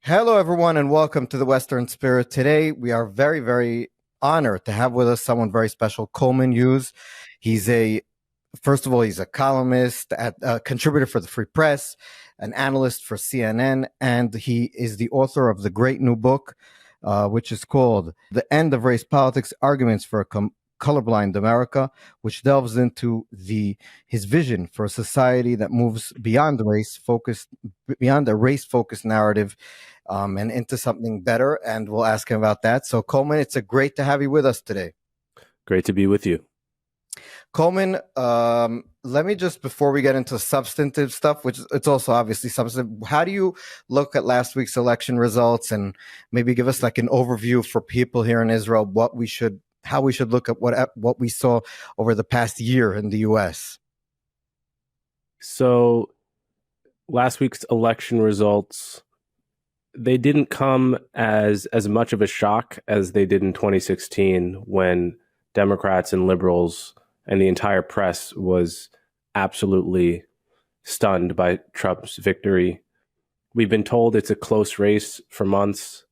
Hello, everyone, and welcome to the Western Spirit. Today, we are very, very honored to have with us someone very special, Coleman Hughes. First of all, he's a columnist, a contributor for the Free Press, an analyst for CNN, and he is the author of the great new book, which is called The End of Race Politics, Arguments for a Colorblind America, which delves into his vision for a society that moves beyond a race-focused narrative, and into something better. And we'll ask him about that. So, Coleman, it's a great to have you with us today. Great to be with you. Coleman, let me just, before we get into substantive stuff, which it's also obviously substantive, how do you look at last week's election results, and maybe give us like an overview for people here in Israel, how we should look at what we saw over the past year in the U.S.? So last week's election results, they didn't come as much of a shock as they did in 2016, when Democrats and liberals and the entire press was absolutely stunned by Trump's victory. We've been told it's a close race for months.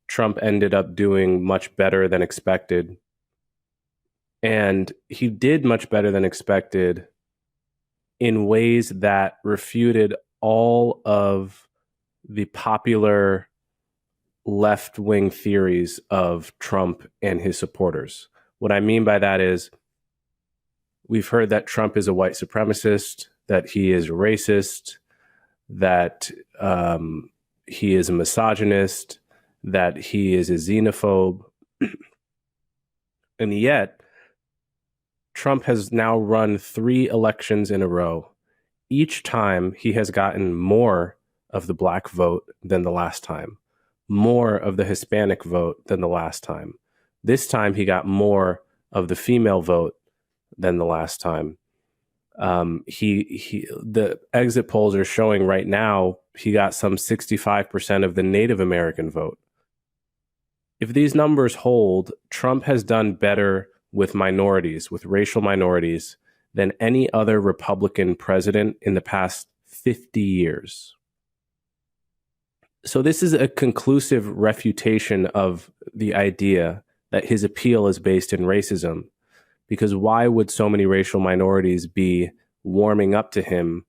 Trump ended up doing much better than expected. And he did much better than expected in ways that refuted all of the popular left-wing theories of Trump and his supporters. What I mean by that is, we've heard that Trump is a white supremacist, that he is racist, that he is a misogynist, that he is a xenophobe. And yet, Trump has now run 3 elections in a row. Each time he has gotten more of the black vote than the last time, more of the Hispanic vote than the last time. This time he got more of the female vote than the last time. The exit polls are showing right now he got some 65% of the Native American vote. If these numbers hold, Trump has done better with minorities, with racial minorities, than any other Republican president in the past 50 years. So this is a conclusive refutation of the idea that his appeal is based in racism, because why would so many racial minorities be warming up to him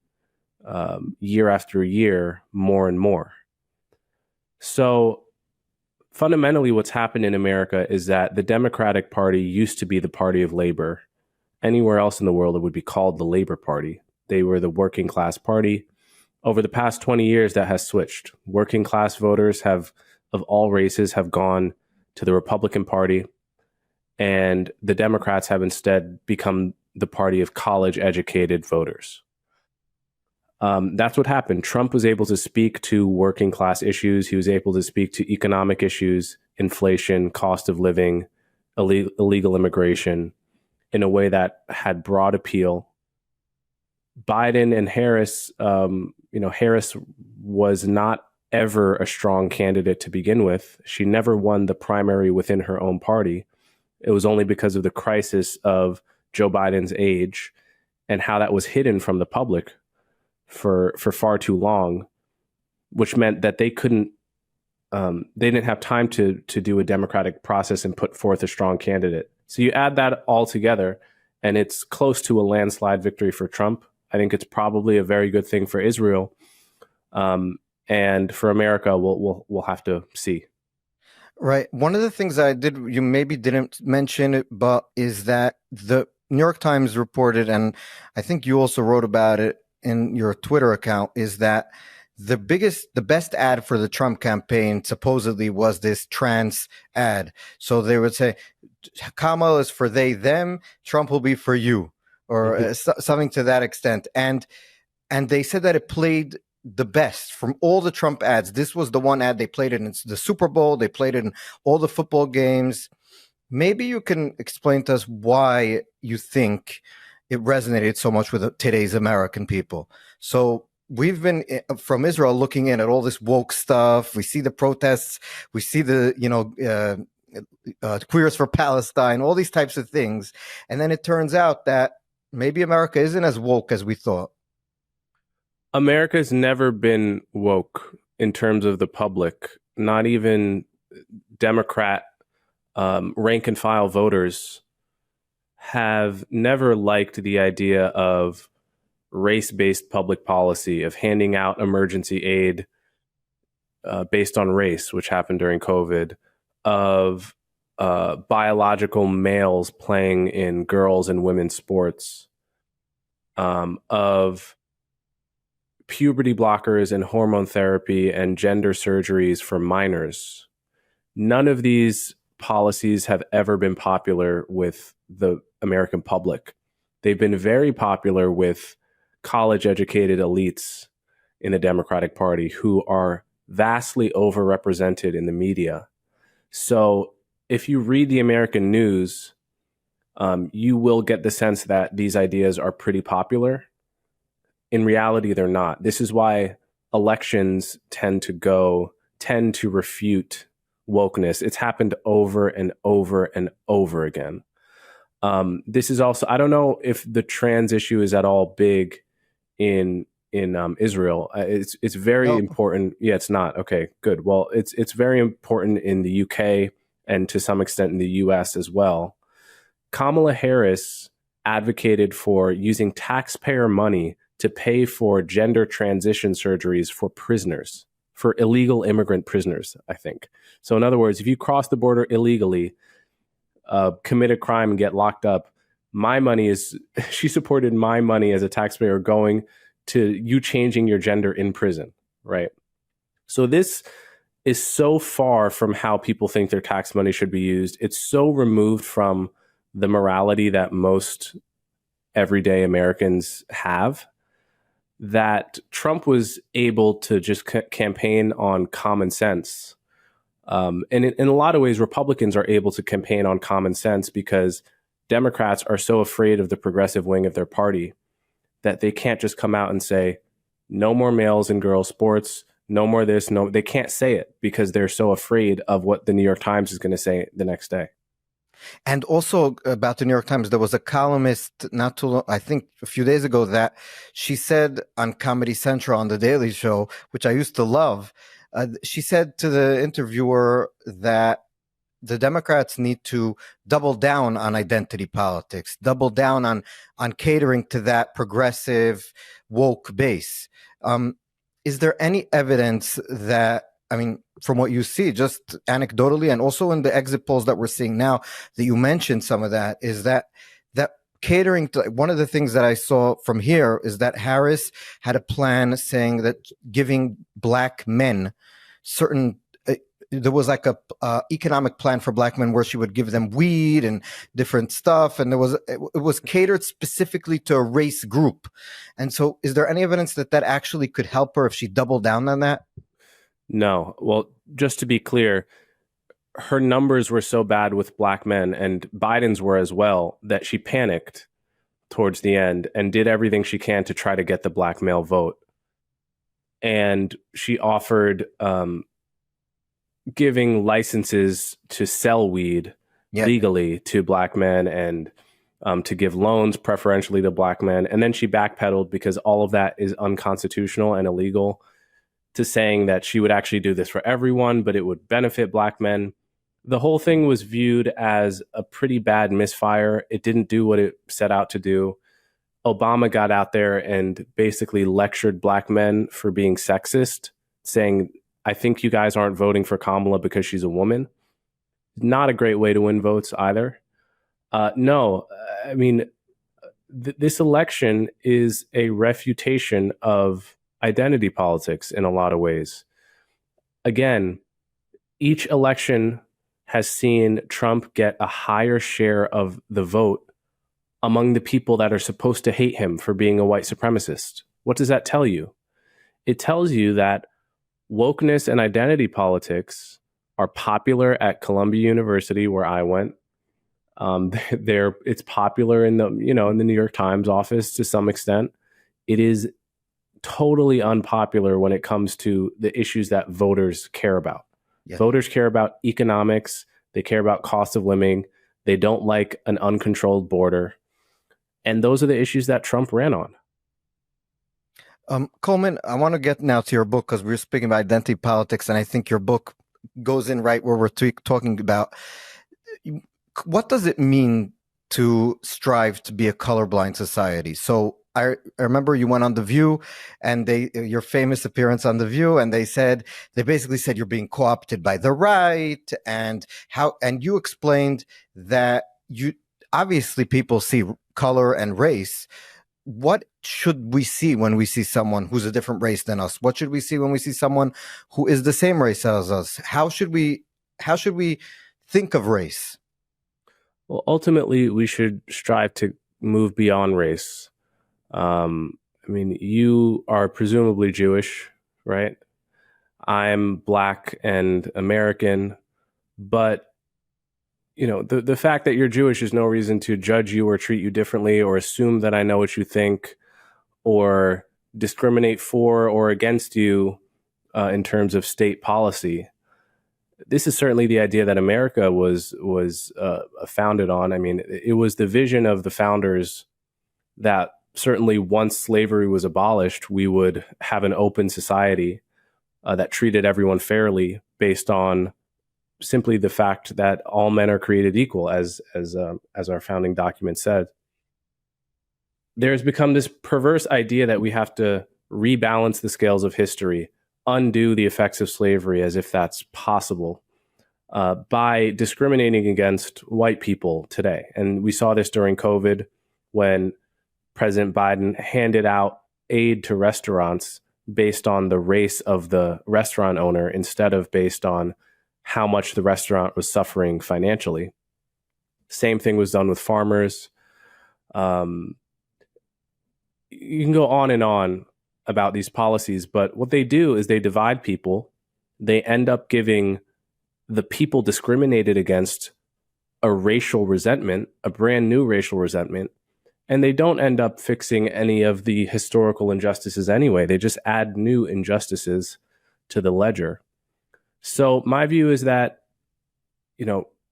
year after year more and more? So fundamentally, what's happened in America is that the Democratic Party used to be the party of labor. Anywhere else in the world, it would be called the Labor Party. They were the working class party. Over the past 20 years, that has switched. Working class voters of all races have gone to the Republican Party, and the Democrats have instead become the party of college-educated voters. That's what happened. Trump was able to speak to working class issues. He was able to speak to economic issues, inflation, cost of living, illegal immigration, in a way that had broad appeal. Biden and Harris, Harris was not ever a strong candidate to begin with. She never won the primary within her own party. It was only because of the crisis of Joe Biden's age and how that was hidden from the public for far too long, which meant that they didn't have time to do a democratic process and put forth a strong candidate. So you add that all together, and it's close to a landslide victory for Trump. I think it's probably a very good thing for Israel, and for America, we'll have to see. Right. One of the things you maybe didn't mention it, but is that the New York Times reported, and I think you also wrote about it in your Twitter account, is that the best ad for the Trump campaign supposedly was this trans ad. So they would say, Kamala is for they, them, Trump will be for you, or something to that extent. And they said that it played the best from all the Trump ads. This was the one ad they played it in the Super Bowl. They played it in all the football games. Maybe you can explain to us why you think it resonated so much with today's American people. So we've been from Israel looking in at all this woke stuff. We see the protests. We see the, Queers for Palestine, all these types of things. And then it turns out that maybe America isn't as woke as we thought. America's never been woke. in terms of the public, not even Democrat rank and file voters, have never liked the idea of race-based public policy, of handing out emergency aid based on race, which happened during COVID, of biological males playing in girls and women's sports, of puberty blockers and hormone therapy and gender surgeries for minors. None of these policies have ever been popular with the American public. They've been very popular with college-educated elites in the Democratic Party who are vastly overrepresented in the media. So if you read the American news, you will get the sense that these ideas are pretty popular. In reality, they're not. This is why elections tend to refute wokeness. It's happened over and over and over again. This is also, I don't know if the trans issue is at all big in Israel. It's very important. Yeah, it's not. Okay, good. Well, it's very important in the UK and to some extent in the US as well. Kamala Harris advocated for using taxpayer money to pay for gender transition surgeries for prisoners, for illegal immigrant prisoners, I think. So in other words, if you cross the border illegally, commit a crime and get locked up, she supported my money as a taxpayer going to you changing your gender in prison, right? So this is so far from how people think their tax money should be used. It's so removed from the morality that most everyday Americans have that Trump was able to just campaign on common sense. And in a lot of ways, Republicans are able to campaign on common sense because Democrats are so afraid of the progressive wing of their party that they can't just come out and say, no more males and girls sports, no more this, no, they can't say it because they're so afraid of what the New York Times is going to say the next day. And also about the New York Times, there was a columnist not too long, I think a few days ago, that she said on Comedy Central on The Daily Show, which I used to love, she said to the interviewer that the Democrats need to double down on identity politics, double down on catering to that progressive woke base. Is there any evidence that, I mean, from what you see, just anecdotally, and also in the exit polls that we're seeing now, that you mentioned some of that, is that catering to, one of the things that I saw from here is that Harris had a plan saying that giving black men certain, there was like a economic plan for black men where she would give them weed and different stuff, and it was catered specifically to a race group. And so, is there any evidence that actually could help her if she doubled down on that? No. Well, just to be clear, her numbers were so bad with black men, and Biden's were as well, that she panicked towards the end and did everything she can to try to get the black male vote. And she offered giving licenses to sell weed legally to black men and to give loans preferentially to black men. And then she backpedaled because all of that is unconstitutional and illegal, to saying that she would actually do this for everyone, but it would benefit black men. The whole thing was viewed as a pretty bad misfire. It didn't do what it set out to do. Obama got out there and basically lectured black men for being sexist, saying, I think you guys aren't voting for Kamala because she's a woman. Not a great way to win votes either. No, I mean, this election is a refutation of identity politics in a lot of ways. Again, each election has seen Trump get a higher share of the vote among the people that are supposed to hate him for being a white supremacist. What does that tell you? It tells you that wokeness and identity politics are popular at Columbia University, where I went. It's popular in the New York Times office to some extent. It is totally unpopular when it comes to the issues that voters care about. Yeah. Voters care about economics. They care about cost of living. They don't like an uncontrolled border. And those are the issues that Trump ran on. Coleman, I want to get now to your book because we are speaking about identity politics, and I think your book goes in right where we're talking about what does it mean to strive to be a colorblind society. So I remember you went on The View, and your famous appearance on The View, and they basically said you're being co-opted by the right, and you explained that you obviously people see color and race. What should we see when we see someone who's a different race than us? What should we see when we see someone who is the same race as us? How should we think of race? Well, ultimately, we should strive to move beyond race. I mean, you are presumably Jewish, right? I'm Black and American, but the fact that you're Jewish is no reason to judge you or treat you differently or assume that I know what you think or discriminate for or against you in terms of state policy. This is certainly the idea that America was founded on. I mean, it was the vision of the founders that certainly once slavery was abolished, we would have an open society that treated everyone fairly based on simply the fact that all men are created equal, as our founding document said. There's become this perverse idea that we have to rebalance the scales of history, undo the effects of slavery as if that's possible by discriminating against white people today. And we saw this during COVID when President Biden handed out aid to restaurants based on the race of the restaurant owner instead of based on how much the restaurant was suffering financially. Same thing was done with farmers. You can go on and on about these policies, but what they do is they divide people. They end up giving the people discriminated against a racial resentment, a brand new racial resentment, and they don't end up fixing any of the historical injustices anyway. They just add new injustices to the ledger. So my view is that,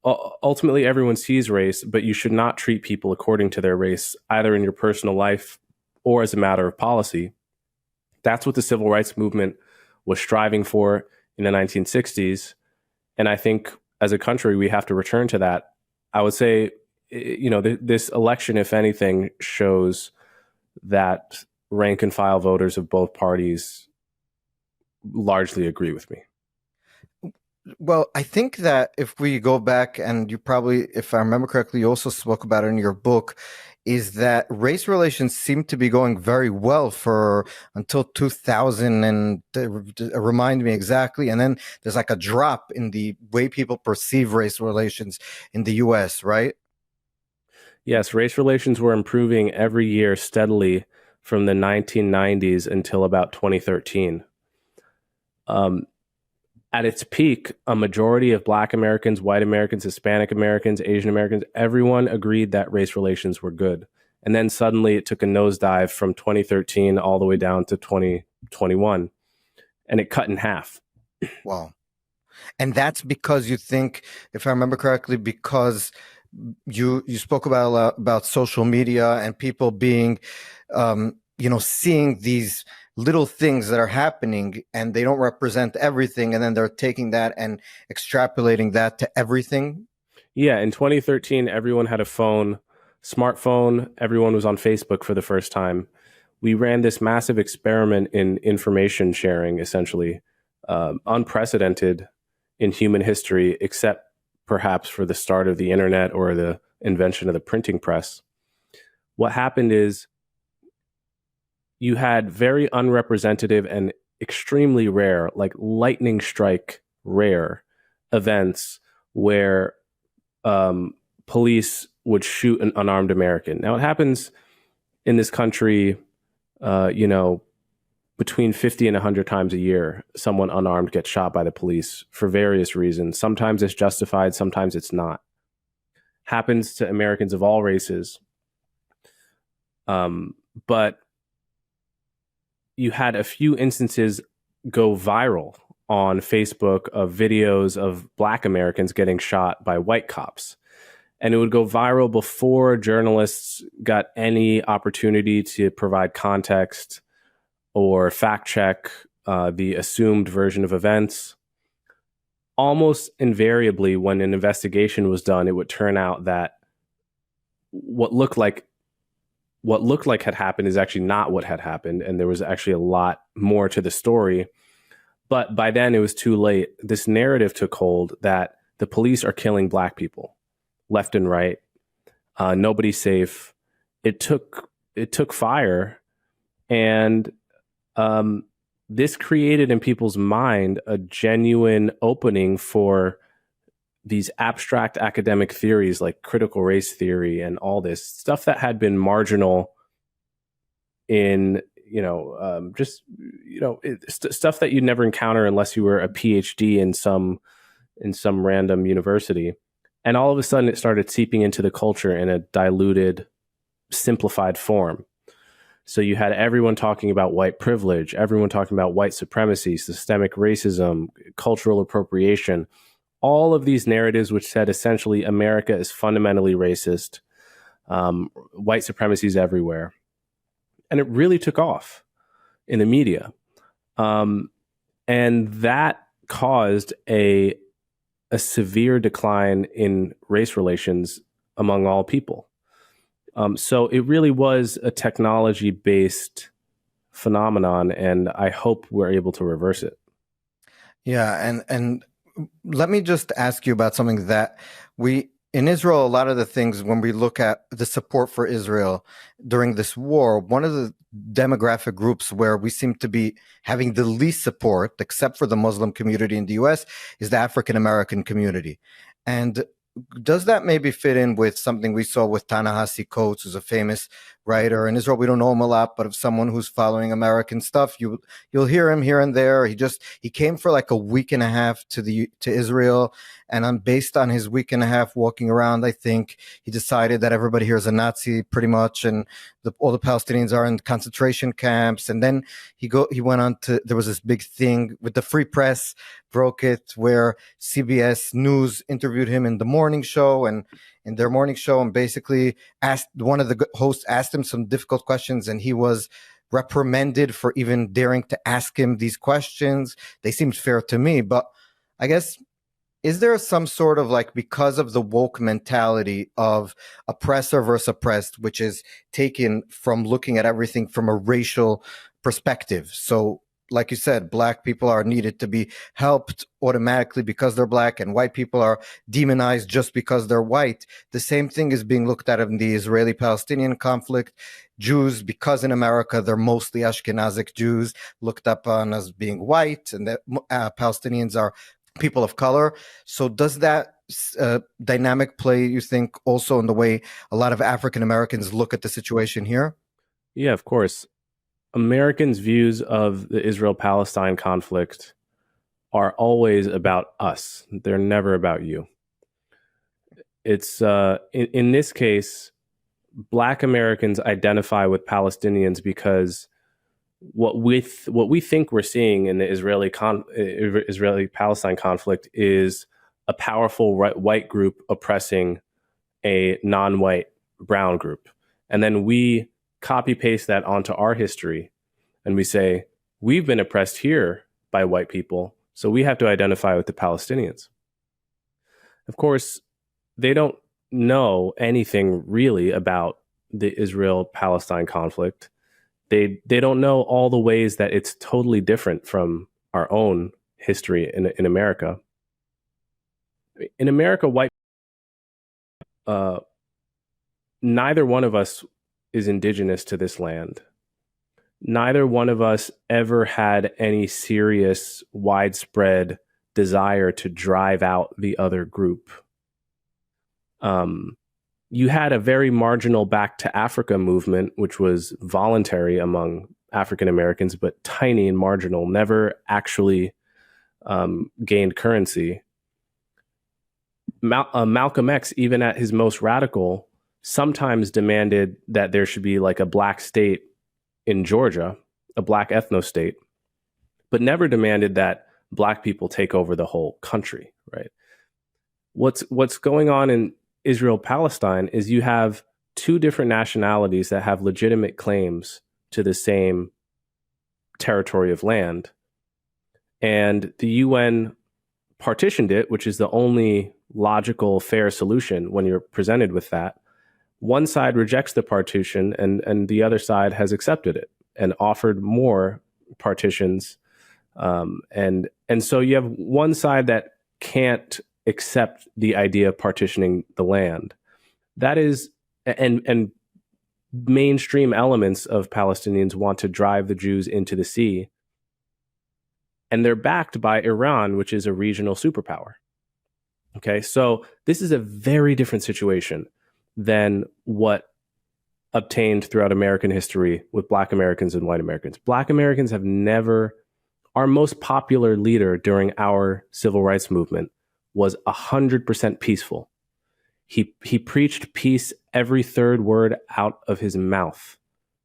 ultimately everyone sees race, but you should not treat people according to their race, either in your personal life or as a matter of policy. That's what the civil rights movement was striving for in the 1960s. And I think as a country, we have to return to that. I would say, this election, if anything, shows that rank and file voters of both parties largely agree with me. Well, I think that if we go back, and you probably, if I remember correctly, you also spoke about it in your book, is that race relations seem to be going very well for until 2000, and remind me exactly. And then there's like a drop in the way people perceive race relations in the US, right? Yes, race relations were improving every year steadily from the 1990s until about 2013. At its peak, a majority of Black Americans, white Americans, Hispanic Americans, Asian Americans, everyone agreed that race relations were good. And then suddenly it took a nosedive from 2013 all the way down to 2021, and it cut in half. Wow. And that's because you think, if I remember correctly, because you spoke about social media and people being, seeing these little things that are happening and they don't represent everything, and then they're taking that and extrapolating that to everything. Yeah, in 2013, everyone had a smartphone. Everyone was on Facebook for the first time. We ran this massive experiment in information sharing, essentially, unprecedented in human history, except perhaps for the start of the internet or the invention of the printing press. What happened is you had very unrepresentative and extremely rare, like lightning strike rare events where police would shoot an unarmed American. Now, it happens in this country, between 50 and 100 times a year, someone unarmed gets shot by the police for various reasons. Sometimes it's justified, sometimes it's not. Happens to Americans of all races. But you had a few instances go viral on Facebook of videos of Black Americans getting shot by white cops. And it would go viral before journalists got any opportunity to provide context. or fact check the assumed version of events. Almost invariably, when an investigation was done, it would turn out that what looked like had happened is actually not what had happened, and there was actually a lot more to the story. But by then, it was too late. This narrative took hold that the police are killing Black people left and right. Nobody's safe. It took fire, and this created in people's mind a genuine opening for these abstract academic theories like critical race theory and all this stuff that had been marginal in, stuff that you'd never encounter unless you were a PhD in some random university. And all of a sudden it started seeping into the culture in a diluted, simplified form. So you had everyone talking about white privilege, everyone talking about white supremacy, systemic racism, cultural appropriation, all of these narratives which said essentially America is fundamentally racist, white supremacy is everywhere. And it really took off in the media. And that caused a severe decline in race relations among all people. So it really was a technology-based phenomenon, and I hope we're able to reverse it. Yeah, and let me just ask you about something that in Israel, a lot of the things, when we look at the support for Israel during this war, one of the demographic groups where we seem to be having the least support, except for the Muslim community in the US, is the African American community. And does that maybe fit in with something we saw with Ta-Nehisi Coates, who's a famous writer in Israel? We don't know him a lot, but of someone who's following American stuff, you'll hear him here and there. He came for like a week and a half to Israel, and based on his week and a half walking around, I think he decided that everybody here is a Nazi pretty much, and all the Palestinians are in concentration camps. And then he went on to, there was this big thing with the Free Press broke it, where CBS News interviewed him in the morning show, and in their morning show, and basically one of the hosts asked him some difficult questions, and he was reprimanded for even daring to ask him these questions. They seemed fair to me, but I guess, is there some sort of, like, because of the woke mentality of oppressor versus oppressed, which is taken from looking at everything from a racial perspective? So, like you said, Black people are needed to be helped automatically because they're Black, and white people are demonized just because they're white. The same thing is being looked at in the Israeli-Palestinian conflict. Jews, because in America they're mostly Ashkenazic Jews, looked upon as being white, and the Palestinians are people of color. So does that dynamic play, you think, also in the way a lot of African Americans look at the situation here? Yeah, of course. Americans' views of the Israel-Palestine conflict are always about us. They're never about you. It's in this case, Black Americans identify with Palestinians because what we think we're seeing in the Israeli-Palestine conflict is a powerful white group oppressing a non-white brown group, and then we copy paste that onto our history, and we say, we've been oppressed here by white people, so we have to identify with the Palestinians. Of course, they don't know anything really about the Israel-Palestine conflict. They don't know all the ways that it's totally different from our own history in America. In America, neither one of us is indigenous to this land. Neither one of us ever had any serious, widespread desire to drive out the other group. You had a very marginal Back to Africa movement, which was voluntary among African Americans, but tiny and marginal, never actually gained currency. Malcolm X, even at his most radical, sometimes demanded that there should be like a Black state in Georgia, a Black ethno state, but never demanded that Black people take over the whole country, right? What's going on in Israel-Palestine is you have two different nationalities that have legitimate claims to the same territory of land. And the UN partitioned it, which is the only logical, fair solution when you're presented with that. One side rejects the partition, and the other side has accepted it and offered more partitions. And so you have one side that can't accept the idea of partitioning the land. That is, and mainstream elements of Palestinians want to drive the Jews into the sea. And they're backed by Iran, which is a regional superpower. Okay, so this is a very different situation than what obtained throughout American history with Black Americans and white Americans. Black Americans have never, our most popular leader during our civil rights movement was 100% peaceful. He preached peace every third word out of his mouth.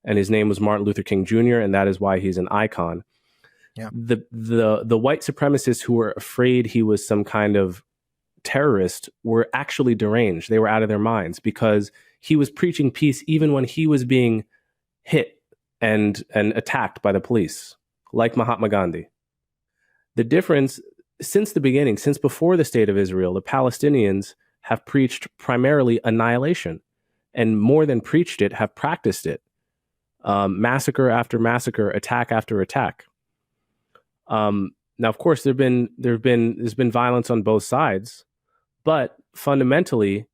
And his name was Martin Luther King Jr., and that is why he's an icon. Yeah. The white supremacists who were afraid he was some kind of terrorist were actually deranged. They were out of their minds because he was preaching peace even when he was being hit and attacked by the police, like Mahatma Gandhi. The difference since the beginning, since before the state of Israel, the Palestinians have preached primarily annihilation, and more than preached it, have practiced it. Massacre after massacre, attack after attack. Now, of course, there's been violence on both sides, but fundamentally,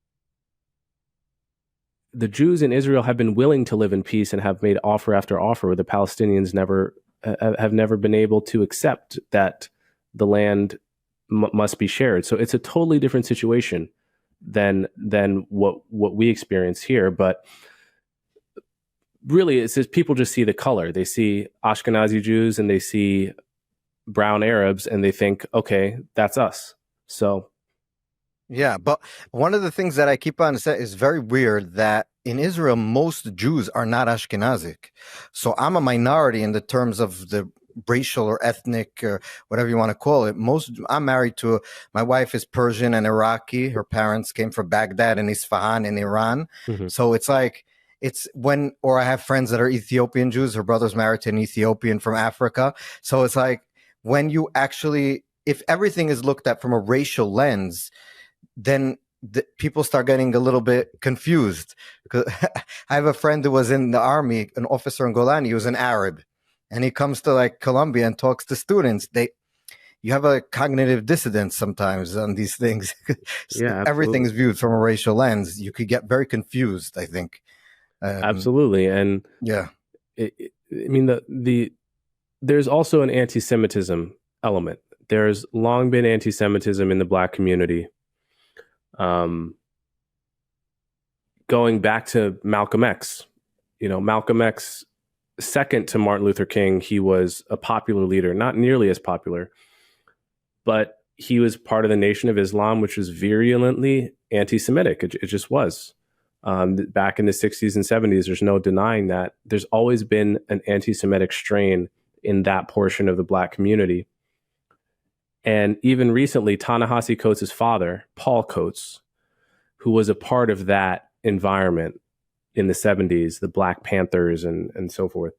the Jews in Israel have been willing to live in peace and have made offer after offer, where the Palestinians have never been able to accept that the land must be shared. So it's a totally different situation than what we experience here. But really, it's just people just see the color. They see Ashkenazi Jews and they see brown Arabs and they think, okay, that's us. So yeah, but one of the things that I keep on saying is very weird that in Israel, most Jews are not Ashkenazic. So I'm a minority in the terms of the racial or ethnic or whatever you want to call it. I'm married to, my wife is Persian and Iraqi. Her parents came from Baghdad and Isfahan in Iran. Mm-hmm. So it's like, or I have friends that are Ethiopian Jews. Her brother's married to an Ethiopian from Africa. So it's like, when you actually, if everything is looked at from a racial lens, then people start getting a little bit confused. Because I have a friend who was in the army, an officer in Golani, he was an Arab. And he comes to like Colombia and talks to students. You have a cognitive dissonance sometimes on these things. Yeah, everything is viewed from a racial lens. You could get very confused, I think. Absolutely. And yeah, I mean, there's also an anti-Semitism element. There's long been anti-Semitism in the Black community. Going back to Malcolm X, Malcolm X, second to Martin Luther King, he was a popular leader, not nearly as popular, but he was part of the Nation of Islam, which was virulently anti-Semitic. It just was. Back in the 60s and 70s, there's no denying that. There's always been an anti-Semitic strain in that portion of the Black community. And even recently, Ta-Nehisi Coates' father, Paul Coates, who was a part of that environment in the 70s, the Black Panthers and so forth.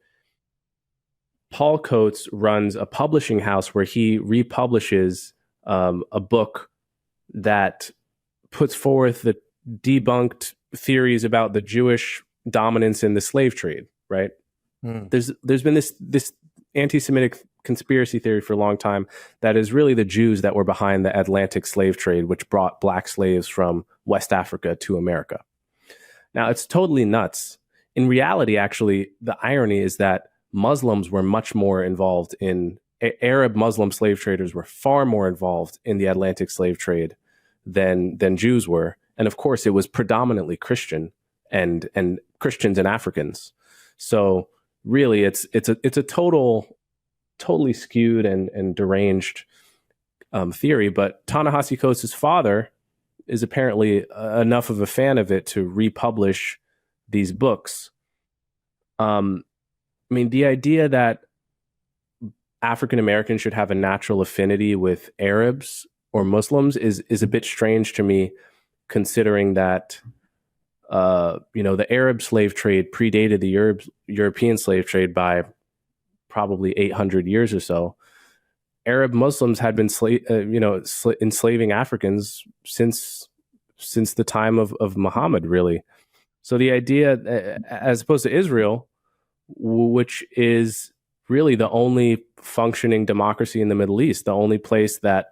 Paul Coates runs a publishing house where he republishes a book that puts forth the debunked theories about the Jewish dominance in the slave trade, right? There's been this anti-Semitic conspiracy theory for a long time that is really the Jews that were behind the Atlantic slave trade, which brought Black slaves from West Africa to America. Now, it's totally nuts. In reality, actually, the irony is that Muslims were much more involved in Arab Muslim slave traders were far more involved in the Atlantic slave trade than Jews were. And of course, it was predominantly Christian and Christians and Africans. So really, it's a totally skewed and deranged theory. But Ta-Nehisi Coates' father is apparently enough of a fan of it to republish these books. I mean, the idea that African Americans should have a natural affinity with Arabs or Muslims is a bit strange to me, considering that the Arab slave trade predated the European slave trade by probably 800 years or so, Arab Muslims had been enslaving Africans since the time of Muhammad, really. So the idea, as opposed to Israel, which is really the only functioning democracy in the Middle East, the only place that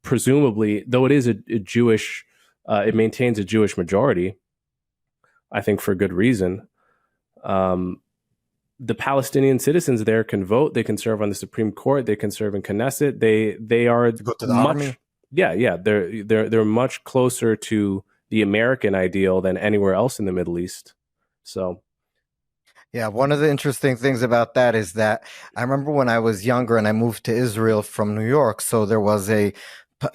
presumably, though it is a Jewish, it maintains a Jewish majority, I think for good reason. The Palestinian citizens there can vote. They can serve on the Supreme Court. They can serve in Knesset. They are Go to the much, army. yeah. They're much closer to the American ideal than anywhere else in the Middle East. So, Yeah, one of the interesting things about that is that I remember when I was younger and I moved to Israel from New York. So there was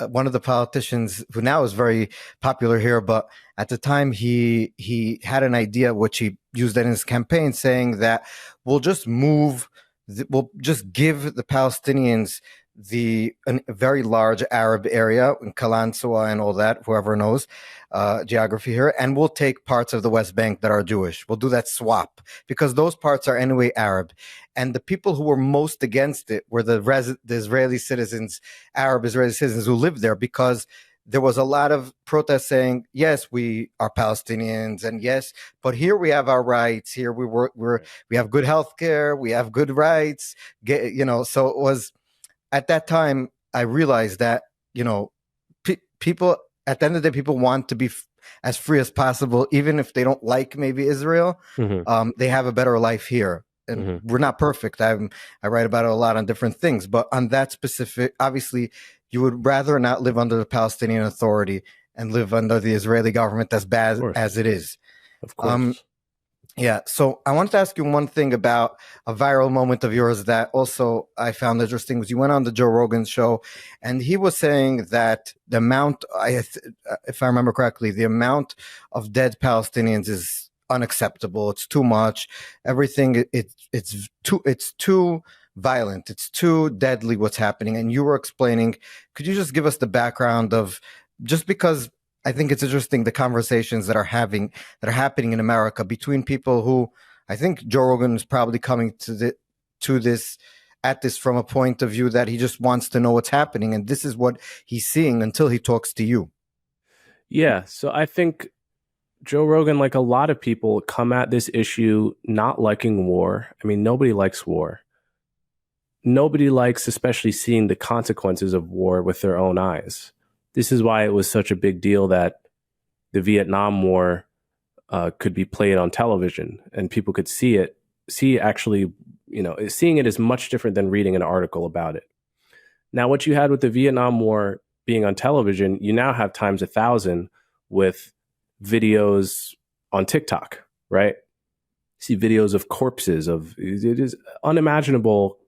one of the politicians who now is very popular here, but at the time he had an idea which he used in his campaign, saying that we'll just we'll just give the Palestinians a very large Arab area in Kalansawa and all that, whoever knows geography here, and we'll take parts of the West Bank that are Jewish. We'll do that swap because those parts are anyway Arab. And the people who were most against it were the Israeli citizens, Arab Israeli citizens who lived there, because there was a lot of protests saying, yes, we are Palestinians, and yes, but here we have our rights. Here we have good health care, we have good rights. So it was at that time I realized that people at the end of the day, people want to be as free as possible, even if they don't like maybe Israel. They have a better life here. And we're not perfect. I write about it a lot on different things, but on that specific, obviously, you would rather not live under the Palestinian Authority and live under the Israeli government as bad as it is. Of course. Yeah. So I wanted to ask you one thing about a viral moment of yours that also I found interesting. Was you went on the Joe Rogan show, and he was saying that the amount, if I remember correctly, the amount of dead Palestinians is unacceptable. It's too much. Everything it's too violent. It's too deadly what's happening. And you were explaining. Could you just give us the background of, just because I think it's interesting, the conversations that are happening in America between people who, I think Joe Rogan is probably coming to this from a point of view that he just wants to know what's happening, and this is what he's seeing until he talks to you. Yeah. So I think Joe Rogan, like a lot of people, come at this issue not liking war. I mean, nobody likes war. Nobody likes especially seeing the consequences of war with their own eyes. This is why it was such a big deal that the Vietnam War could be played on television and people could see it. Seeing it is much different than reading an article about it. Now, what you had with the Vietnam War being on television, you now have times 1,000 with videos on TikTok, right? See videos of corpses it is unimaginable,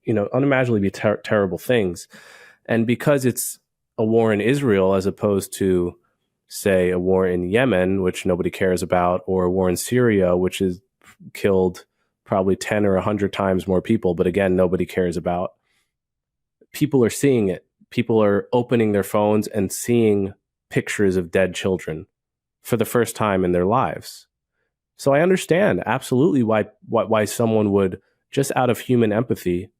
unimaginably terrible things. And because it's a war in Israel, as opposed to, say, a war in Yemen, which nobody cares about, or a war in Syria, which has killed probably 10 or 100 times more people, but again, nobody cares about, people are seeing it. People are opening their phones and seeing pictures of dead children for the first time in their lives. So I understand absolutely why someone would, just out of human empathy,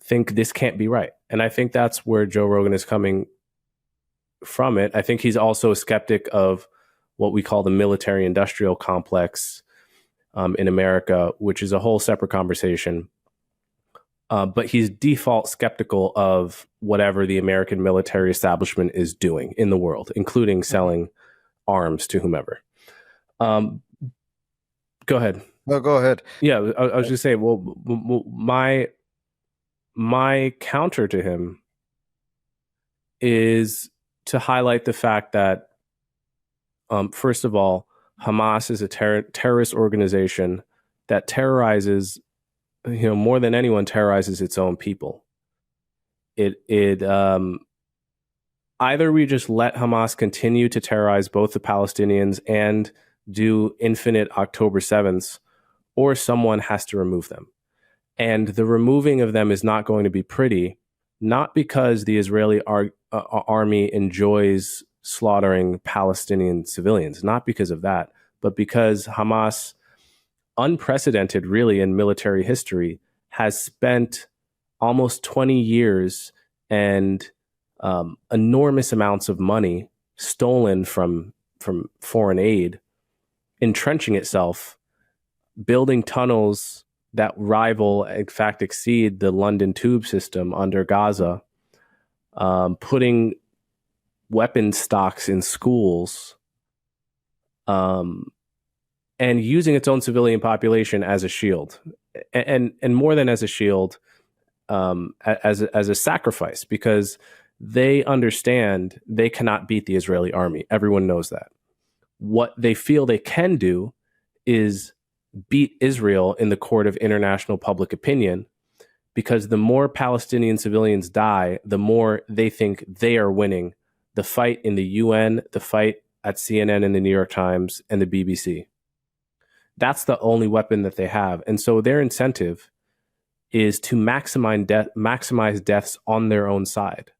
think this can't be right. And I think that's where Joe Rogan is coming from it. I think he's also a skeptic of what we call the military-industrial complex in America, which is a whole separate conversation. But he's default skeptical of whatever the American military establishment is doing in the world, including selling arms to whomever. Go ahead. No, go ahead. Yeah, I was just saying, well, my counter to him is to highlight the fact that, first of all, Hamas is a terrorist organization that terrorizes, more than anyone, terrorizes its own people. Either we just let Hamas continue to terrorize both the Palestinians and do infinite October 7th, or someone has to remove them. And the removing of them is not going to be pretty, not because the Israeli army enjoys slaughtering Palestinian civilians, not because of that, but because Hamas unprecedented really in military history, has spent almost 20 years and enormous amounts of money stolen from foreign aid, entrenching itself, building tunnels that rival, in fact, exceed the London tube system under Gaza, putting weapon stocks in schools, and using its own civilian population as a shield, and more than as a shield, as a sacrifice, because they understand they cannot beat the Israeli army. Everyone knows that. What they feel they can do is beat Israel in the court of international public opinion, because the more Palestinian civilians die, the more they think they are winning the fight in the UN, the fight at CNN and the New York Times and the BBC. That's the only weapon that they have. And so their incentive is to maximize deaths on their own side.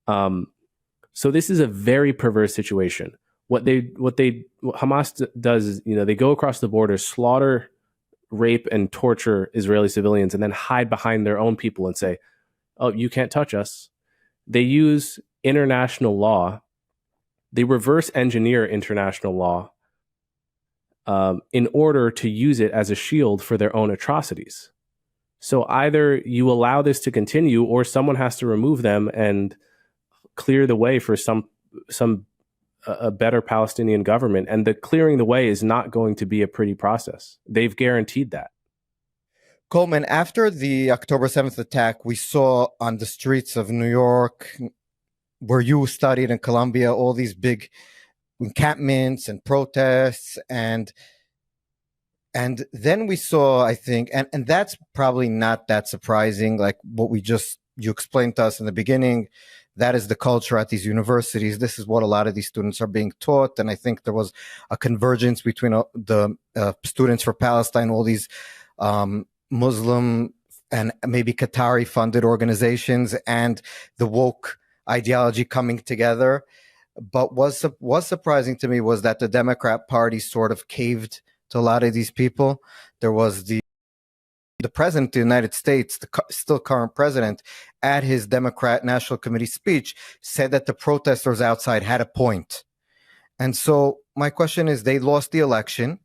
So this is a very perverse situation. What Hamas does is, they go across the border, slaughter, rape, and torture Israeli civilians, and then hide behind their own people and say, "Oh, you can't touch us." They use international law. They reverse engineer international law in order to use it as a shield for their own atrocities. So either you allow this to continue, or someone has to remove them and clear the way for a better Palestinian government. And the clearing the way is not going to be a pretty process. They've guaranteed that. Coleman, after the October 7th attack, we saw on the streets of New York, where you studied in Columbia, all these big encampments and protests, and then we saw, I think, and that's probably not that surprising, like what you explained to us in the beginning. That is the culture at these universities. This is what a lot of these students are being taught. And I think there was a convergence between the Students for Palestine, all these Muslim and maybe Qatari funded organizations, and the woke ideology coming together. But was surprising to me was that the Democrat Party sort of caved to a lot of these people. There was the president of the United States, the still current president, at his Democrat National Committee speech, said that the protesters outside had a point. And so my question is, they lost the election.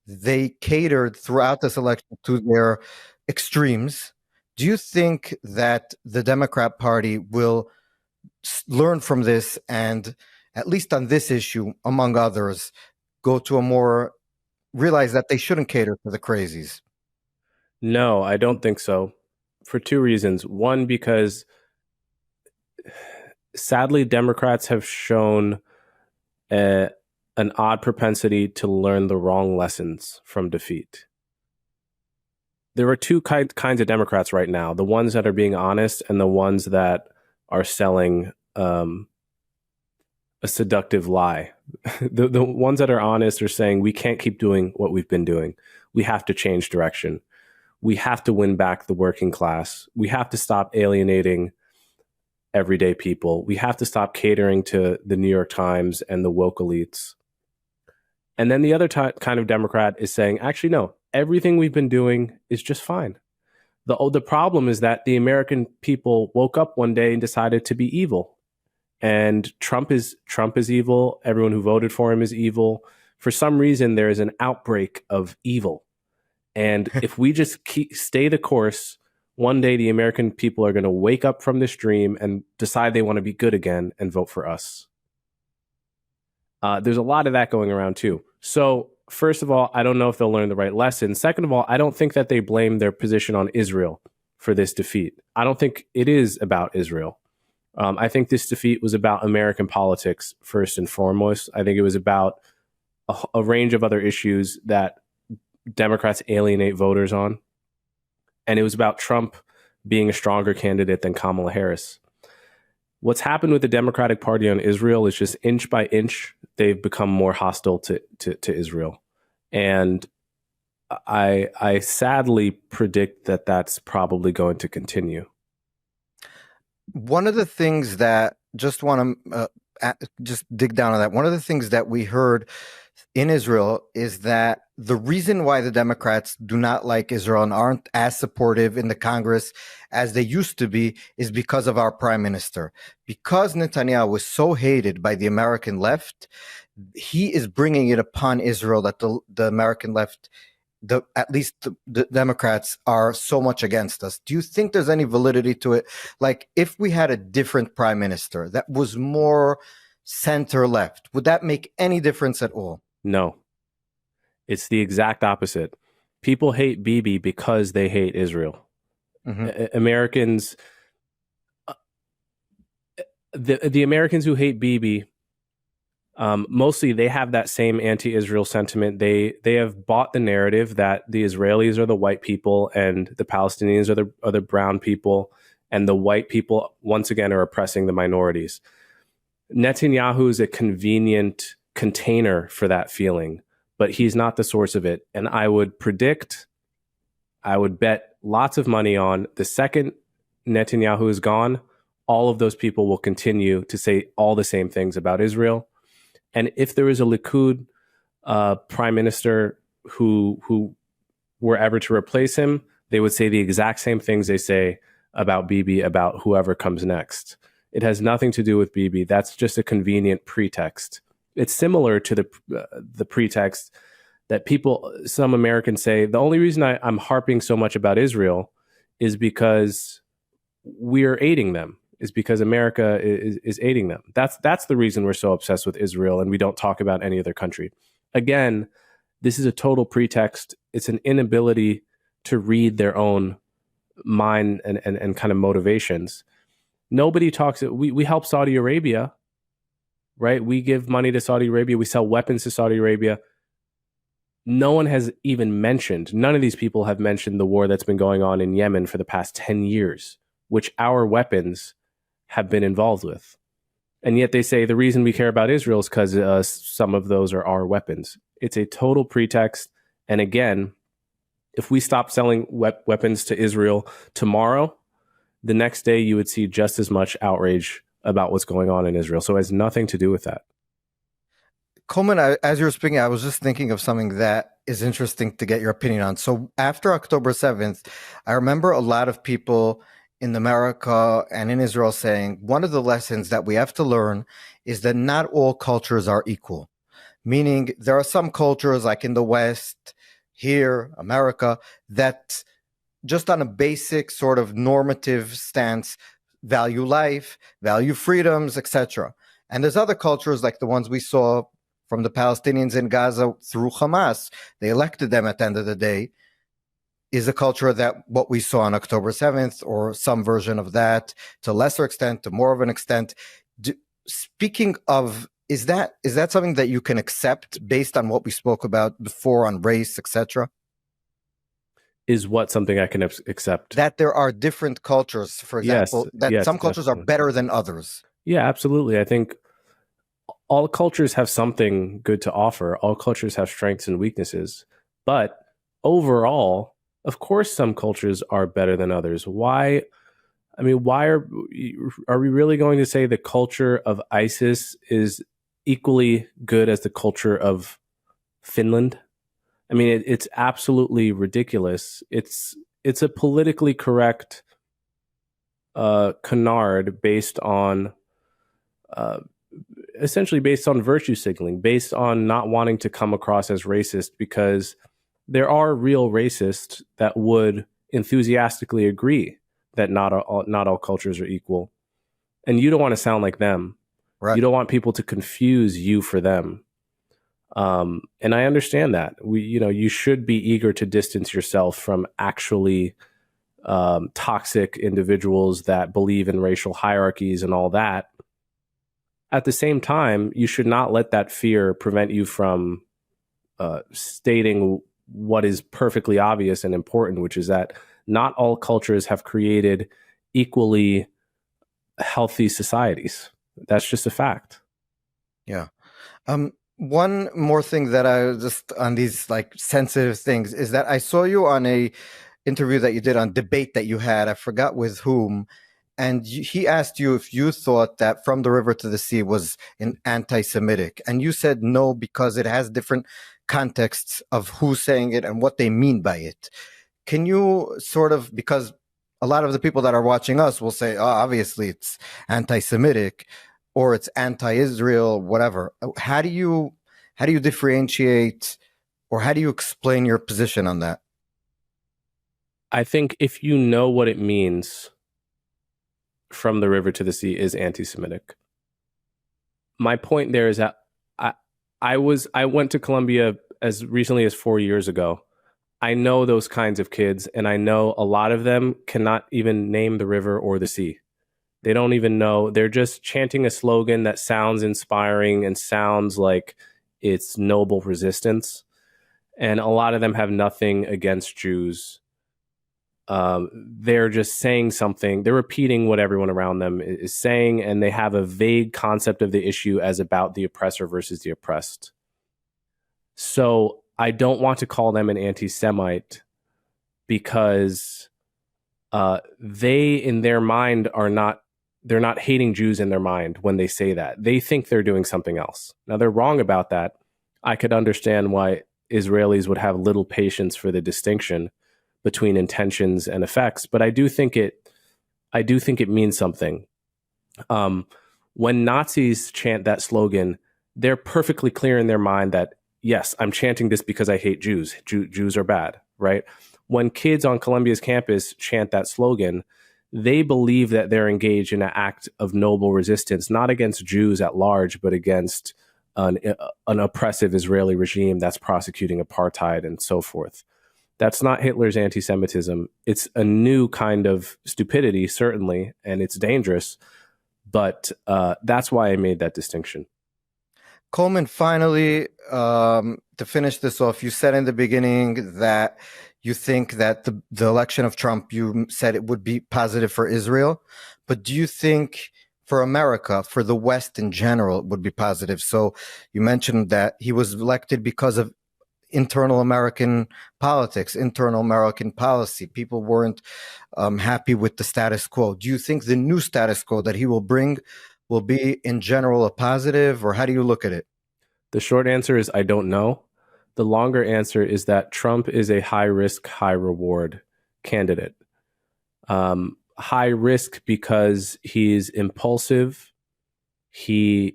They catered throughout this election to their extremes. Do you think that the Democrat Party will learn from this and, at least on this issue, among others, go to realize that they shouldn't cater to the crazies? No, I don't think so, for two reasons. One, because sadly, Democrats have shown an odd propensity to learn the wrong lessons from defeat. There are two kinds of Democrats right now: the ones that are being honest and the ones that are selling a seductive lie. The ones that are honest are saying, we can't keep doing what we've been doing. We have to change direction. We have to win back the working class. We have to stop alienating everyday people. We have to stop catering to the New York Times and the woke elites. And then the other kind of Democrat is saying, actually, no, everything we've been doing is just fine. The problem is that the American people woke up one day and decided to be evil. And Trump is evil. Everyone who voted for him is evil. For some reason, there is an outbreak of evil. And if we just stay the course, one day the American people are going to wake up from this dream and decide they want to be good again and vote for us. There's a lot of that going around too. So first of all, I don't know if they'll learn the right lesson. Second of all, I don't think that they blame their position on Israel for this defeat. I don't think it is about Israel. I think this defeat was about American politics first and foremost. I think it was about a range of other issues that Democrats alienate voters on. And it was about Trump being a stronger candidate than Kamala Harris. What's happened with the Democratic Party on Israel is just inch by inch, they've become more hostile to Israel. And I sadly predict that that's probably going to continue. One of the things that just want to just dig down on that, one of the things that we heard in Israel is that the reason why the Democrats do not like Israel and aren't as supportive in the Congress as they used to be is because of our prime minister. Because Netanyahu was so hated by the American left, he is bringing it upon Israel that the American left, at least the Democrats, are so much against us. Do you think there's any validity to it? Like, if we had a different prime minister that was more center left, would that make any difference at all? No, it's the exact opposite. People hate Bibi because they hate Israel. Americans, the Americans who hate Bibi, mostly they have that same anti-Israel sentiment. They have bought the narrative that the Israelis are the white people and the Palestinians are the brown people, and the white people once again are oppressing the minorities. Netanyahu is a convenient container for that feeling, but he's not the source of it. And I would bet lots of money on the second Netanyahu is gone, all of those people will continue to say all the same things about Israel. And if there is a Likud prime minister who were ever to replace him, they would say the exact same things they say about Bibi, about whoever comes next. It has nothing to do with Bibi. That's just a convenient pretext. It's similar to the pretext that some Americans say, the only reason I'm harping so much about Israel is because we're aiding them, is because America is aiding them. That's the reason we're so obsessed with Israel and we don't talk about any other country. Again, this is a total pretext. It's an inability to read their own mind and kind of motivations. Nobody talks. We help Saudi Arabia, right? We give money to Saudi Arabia. We sell weapons to Saudi Arabia. No one has even mentioned, none of these people have mentioned the war that's been going on in Yemen for the past 10 years, which our weapons have been involved with. And yet they say the reason we care about Israel is because some of those are our weapons. It's a total pretext. And again, if we stop selling weapons to Israel tomorrow, the next day you would see just as much outrage about what's going on in Israel. So it has nothing to do with that. Coleman, as you were speaking, I was just thinking of something that is interesting to get your opinion on. So after October 7th, I remember a lot of people in America and in Israel saying one of the lessons that we have to learn is that not all cultures are equal. Meaning there are some cultures like in the West, here, America, that just on a basic sort of normative stance value life, value freedoms, etc. And there's other cultures like the ones we saw from the Palestinians in Gaza through Hamas. They elected them at the end of the day. Is a culture that what we saw on October 7th or some version of that, to a lesser extent, to more of an extent. Speaking of, is that something that you can accept based on what we spoke about before on race, etc.? Is what something I can accept? That there are different cultures, for example, yes, some cultures definitely are better than others. Yeah, absolutely. I think all cultures have something good to offer. All cultures have strengths and weaknesses. But overall, of course, some cultures are better than others. Why are we really going to say the culture of ISIS is equally good as the culture of Finland? I mean, it's absolutely ridiculous. It's a politically correct canard based on essentially based on virtue signaling, based on not wanting to come across as racist, because there are real racists that would enthusiastically agree that not all cultures are equal, and you don't want to sound like them. Right. You don't want people to confuse you for them. And I understand that you should be eager to distance yourself from actually toxic individuals that believe in racial hierarchies and all that. At the same time, you should not let that fear prevent you from stating what is perfectly obvious and important, which is that not all cultures have created equally healthy societies. That's just a fact. Yeah. One more thing that I just on these like sensitive things is that I saw you on a interview that you did on debate that you had. I forgot with whom. and he asked you if you thought that From the River to the Sea was an anti-Semitic, and you said no because it has different contexts of who's saying it and what they mean by it. Can you sort of, because a lot of the people that are watching us will say, oh, obviously it's anti-Semitic or it's anti-Israel, whatever. How do you differentiate, or how do you explain your position on that? I think if you know what it means, From the River to the Sea is anti-Semitic. My point there is that I went to Colombia as recently as 4 years ago. I know those kinds of kids, and I know a lot of them cannot even name the river or the sea. They don't even know. They're just chanting a slogan that sounds inspiring and sounds like it's noble resistance. And a lot of them have nothing against Jews. They're just saying something. They're repeating what everyone around them is saying, and they have a vague concept of the issue as about the oppressor versus the oppressed. So I don't want to call them an anti-Semite because they, in their mind, they're not hating Jews in their mind when they say that. They think they're doing something else. Now, they're wrong about that. I could understand why Israelis would have little patience for the distinction between intentions and effects, but I do think it means something. When Nazis chant that slogan, they're perfectly clear in their mind that, yes, I'm chanting this because I hate Jews. Jews are bad, right? When kids on Columbia's campus chant that slogan, they believe that they're engaged in an act of noble resistance, not against Jews at large, but against an oppressive Israeli regime that's prosecuting apartheid and so forth. That's not Hitler's anti-Semitism. It's a new kind of stupidity, certainly, and it's dangerous. But that's why I made that distinction. Coleman, finally, to finish this off, you said in the beginning that you think that the election of Trump, you said it would be positive for Israel. But do you think for America, for the West in general, it would be positive? So you mentioned that he was elected because of internal American politics, internal American policy. People weren't happy with the status quo. Do you think the new status quo that he will bring will be in general a positive, or how do you look at it? The short answer is I don't know. The longer answer is that Trump is a high risk, high reward candidate. High risk because he's impulsive. His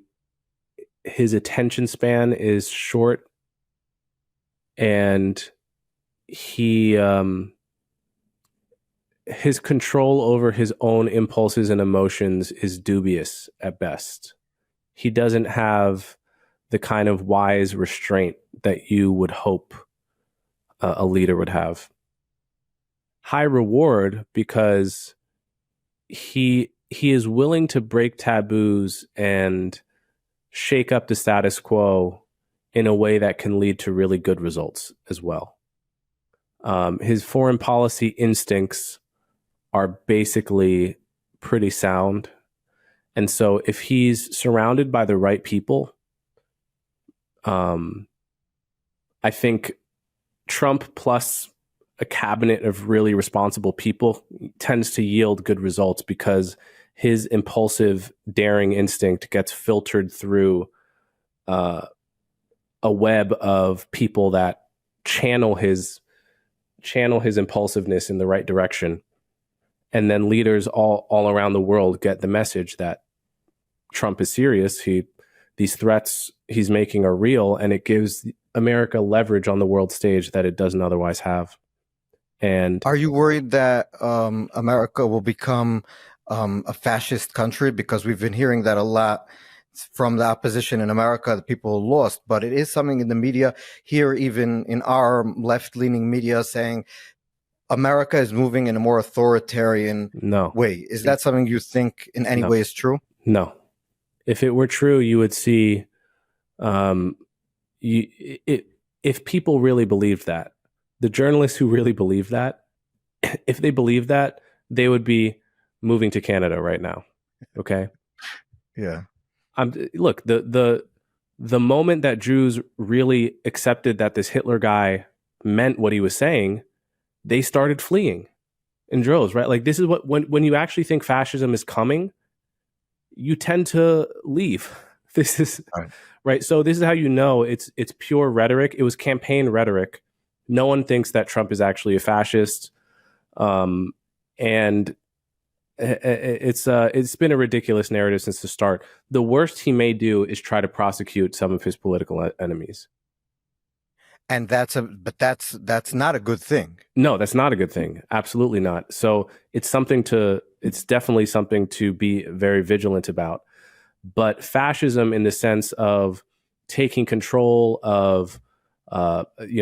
attention span is short, and his control over his own impulses and emotions is dubious at best. He doesn't have the kind of wise restraint that you would hope a leader would have. High reward because he is willing to break taboos and shake up the status quo in a way that can lead to really good results as well. His foreign policy instincts are basically pretty sound. And so if he's surrounded by the right people, I think Trump plus a cabinet of really responsible people tends to yield good results because his impulsive, daring instinct gets filtered through a web of people that channel his impulsiveness in the right direction. And then leaders all around the world get the message that Trump is serious. These threats he's making are real, and it gives America leverage on the world stage that it doesn't otherwise have. And are you worried that America will become a fascist country? Because we've been hearing that a lot from the opposition in America, the people lost, but it is something in the media here, even in our left-leaning media, saying America is moving in a more authoritarian way. Is that something you think in any way is true? No. If it were true, you would see if people really believed that, the journalists who really believe that, if they believe that, they would be moving to Canada right now. Okay. Yeah. Look, the moment that Jews really accepted that this Hitler guy meant what he was saying, they started fleeing. in droves, right? Like this is what when you actually think fascism is coming, you tend to leave. This is Right. right. So this is how you know it's pure rhetoric. It was campaign rhetoric. No one thinks that Trump is actually a fascist, and it's been a ridiculous narrative since the start. The worst he may do is try to prosecute some of his political enemies. And that's not a good thing. No, that's not a good thing. Absolutely not. So it's definitely something to be very vigilant about. But fascism, in the sense of taking control of,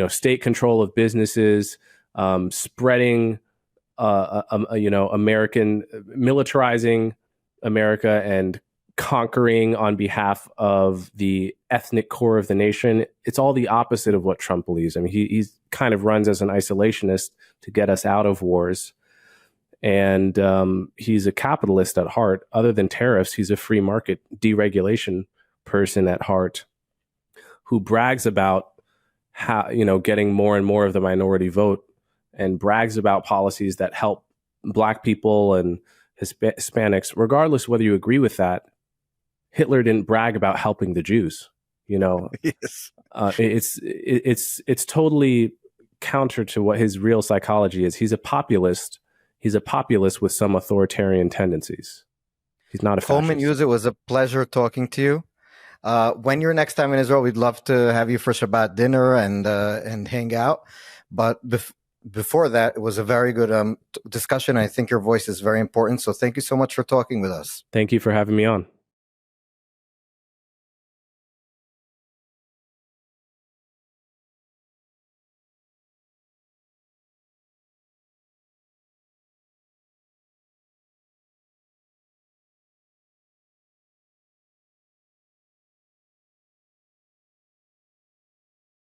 state control of businesses, spreading, American, militarizing America and conquering on behalf of the ethnic core of the nation. It's all the opposite of what Trump believes. I mean, he's kind of runs as an isolationist to get us out of wars. And he's a capitalist at heart. Other than tariffs, he's a free market deregulation person at heart who brags about how, getting more and more of the minority vote, and brags about policies that help Black people and Hispanics. Regardless whether you agree with that, Hitler didn't brag about helping the Jews. Yes. It's totally counter to what his real psychology is. He's a populist. He's a populist with some authoritarian tendencies. He's not a Coleman fascist. Hughes, it was a pleasure talking to you. When you're next time in Israel, we'd love to have you for Shabbat dinner and hang out. But before that, it was a very good discussion. I think your voice is very important. So thank you so much for talking with us. Thank you for having me on.